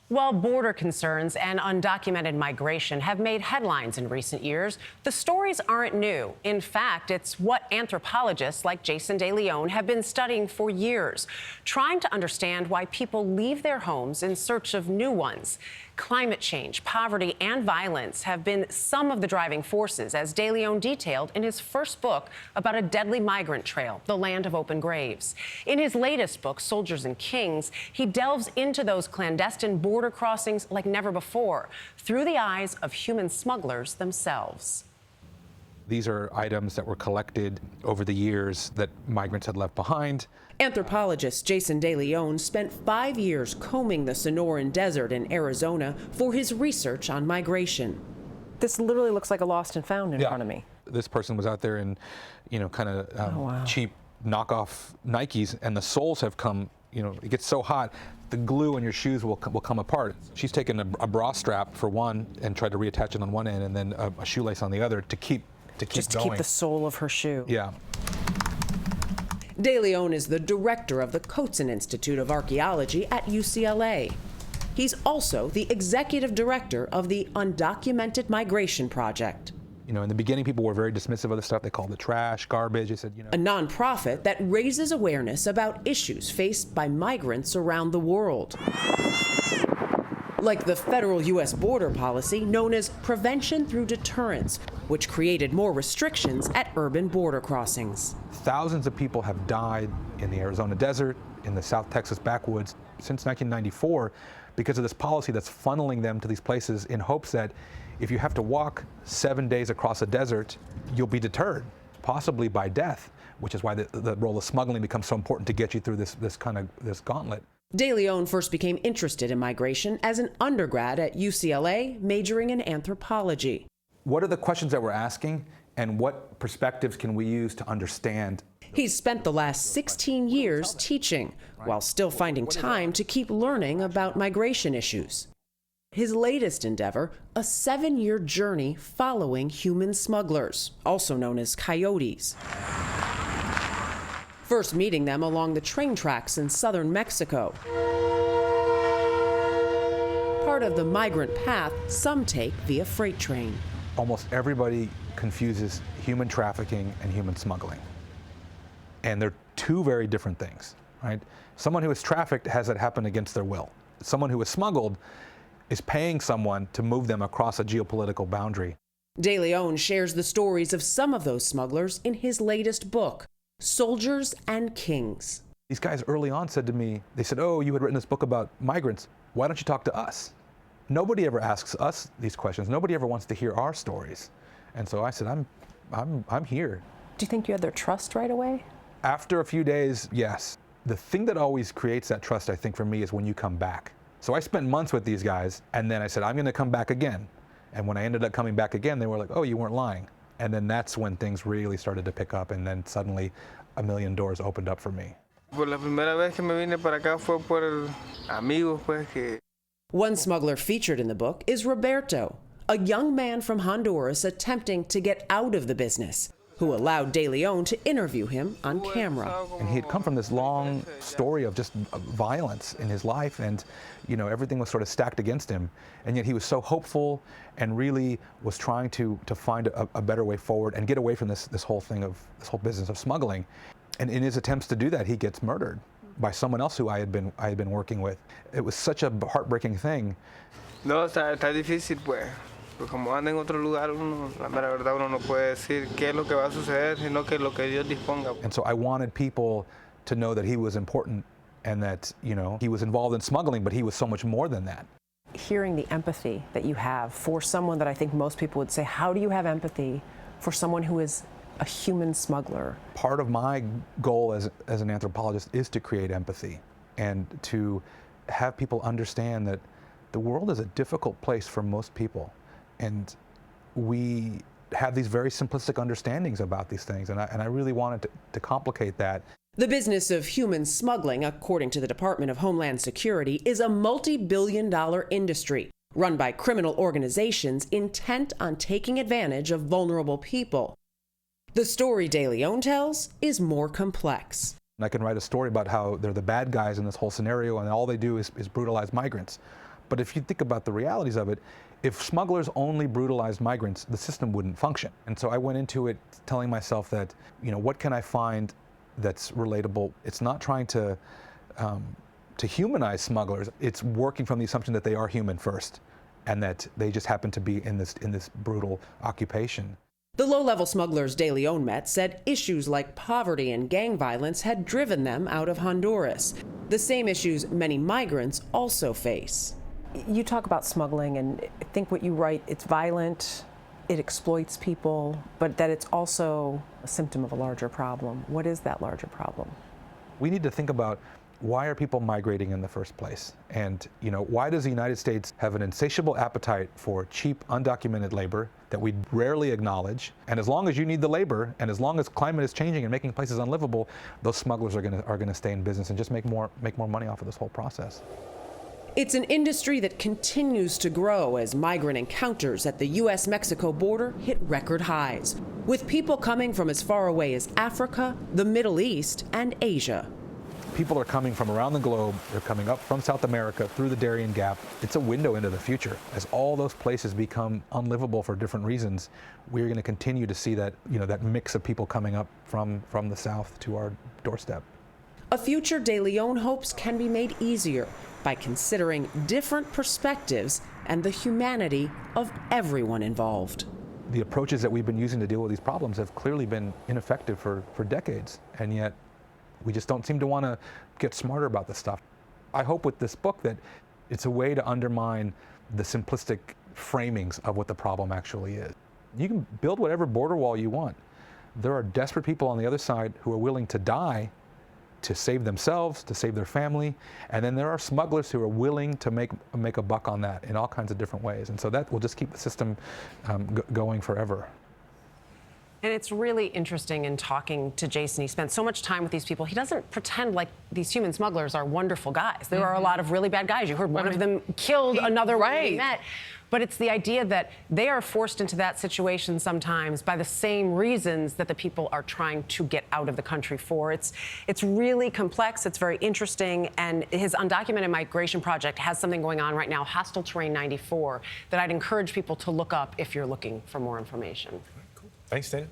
While border concerns and undocumented migration have made headlines in recent years, the stories aren't new. In fact, it's what anthropologists like Jason De Leon have been studying for years, trying to understand why people leave their homes in search of new ones. Climate change, poverty, and violence have been some of the driving forces, as De Leon detailed in his first book about a deadly migrant trail, The Land of Open Graves. In his latest book, Soldiers and Kings, he delves into those clandestine border crossings like never before, through the eyes of human smugglers themselves. These are items that were collected over the years that migrants had left behind. Anthropologist Jason De Leon spent 5 years combing the Sonoran Desert in Arizona for his research on migration. This literally looks like a lost and found in front of me. This person was out there in, kind of cheap knockoff Nikes, and the soles have come, it gets so hot, the glue on your shoes will come apart. She's taken a bra strap for one and tried to reattach it on one end, and then a shoelace on the other to keep Just to going. keep the sole of her shoe. Yeah. De Leon is the director of the Coates Institute of Archaeology at UCLA. He's also the executive director of the Undocumented Migration Project. In the beginning, people were very dismissive of the stuff. They called it trash, garbage. They said, A nonprofit that raises awareness about issues faced by migrants around the world. Like the federal U.S. border policy known as Prevention Through Deterrence, which created more restrictions at urban border crossings. Thousands of people have died in the Arizona desert, in the South Texas backwoods since 1994 because of this policy that's funneling them to these places in hopes that if you have to walk 7 days across a desert, you'll be deterred, possibly by death, which is why the role of smuggling becomes so important to get you through this gauntlet. De Leon first became interested in migration as an undergrad at UCLA, majoring in anthropology. What are the questions that we're asking, and what perspectives can we use to understand? He's spent the last 16 years teaching, while still finding time to keep learning about migration issues. His latest endeavor, a 7-year journey following human smugglers, also known as coyotes. First meeting them along the train tracks in southern Mexico. Part of the migrant path some take via freight train. Almost everybody confuses human trafficking and human smuggling. And they're two very different things, right? Someone who is trafficked has it happen against their will. Someone who is smuggled is paying someone to move them across a geopolitical boundary. De Leon shares the stories of some of those smugglers in his latest book, Soldiers and Kings. These guys early on said to me, they said, "Oh, you had written this book about migrants. Why don't you talk to us?" Nobody ever asks us these questions. Nobody ever wants to hear our stories. And so I said, I'm here. Do you think you had their trust right away? After a few days, yes. The thing that always creates that trust, I think, for me, is when you come back. So I spent months with these guys, and then I said, I'm going to come back again. And when I ended up coming back again, they were like, "Oh, you weren't lying." And then that's when things really started to pick up, and then suddenly a million doors opened up for me. One smuggler featured in the book is Roberto, a young man from Honduras attempting to get out of the business, who allowed De Leon to interview him on camera. And he had come from this long story of just violence in his life, and everything was sort of stacked against him. And yet he was so hopeful and really was trying to find a better way forward and get away from this whole business of smuggling. And in his attempts to do that, he gets murdered by someone else who I had been working with. It was such a heartbreaking thing. No, está difícil, pues. Pues como anda en otro lugar, la mera verdad uno no puede decir qué es lo que va a suceder, sino que lo que Dios disponga. And so I wanted people to know that he was important and that, he was involved in smuggling, but he was so much more than that. Hearing the empathy that you have for someone that I think most people would say, how do you have empathy for someone who is a human smuggler? Part of my goal as an anthropologist is to create empathy and to have people understand that the world is a difficult place for most people. And we have these very simplistic understandings about these things, and I really wanted to complicate that. The business of human smuggling, according to the Department of Homeland Security, is a multi-billion-dollar industry run by criminal organizations intent on taking advantage of vulnerable people. The story De Leon tells is more complex. I can write a story about how they're the bad guys in this whole scenario, and all they do is brutalize migrants. But if you think about the realities of it, if smugglers only brutalized migrants, the system wouldn't function. And so I went into it telling myself that, what can I find that's relatable? It's not trying to humanize smugglers. It's working from the assumption that they are human first, and that they just happen to be in this brutal occupation. The low-level smugglers De Leon met said issues like poverty and gang violence had driven them out of Honduras, the same issues many migrants also face. You talk about smuggling, and I think what you write, it's violent, it exploits people, but that it's also a symptom of a larger problem. What is that larger problem? We need to think about, why are people migrating in the first place? And why does the United States have an insatiable appetite for cheap, undocumented labor that we rarely acknowledge? And as long as you need the labor, and as long as climate is changing and making places unlivable, those smugglers are going to stay in business and just make more money off of this whole process. It's an industry that continues to grow as migrant encounters at the U.S.-Mexico border hit record highs, with people coming from as far away as Africa, the Middle East, and Asia. People are coming from around the globe. They're coming up from South America through the Darien Gap. It's a window into the future. As all those places become unlivable for different reasons, we're going to continue to see that, that mix of people coming up from the south to our doorstep. A future De Leon hopes can be made easier by considering different perspectives and the humanity of everyone involved. The approaches that we've been using to deal with these problems have clearly been ineffective for decades, and yet we just don't seem to want to get smarter about this stuff. I hope with this book that it's a way to undermine the simplistic framings of what the problem actually is. You can build whatever border wall you want. There are desperate people on the other side who are willing to die to save themselves, to save their family, and then there are smugglers who are willing to make a buck on that in all kinds of different ways. And so that will just keep the system going forever. And it's really interesting in talking to Jason. He spent so much time with these people. He doesn't pretend like these human smugglers are wonderful guys. There are a lot of really bad guys. You heard one of them killed another one he met. But it's the idea that they are forced into that situation sometimes by the same reasons that the people are trying to get out of the country for. It's really complex. It's very interesting. And his undocumented migration project has something going on right now, Hostile Terrain 94, that I'd encourage people to look up if you're looking for more information. Thanks, Dana.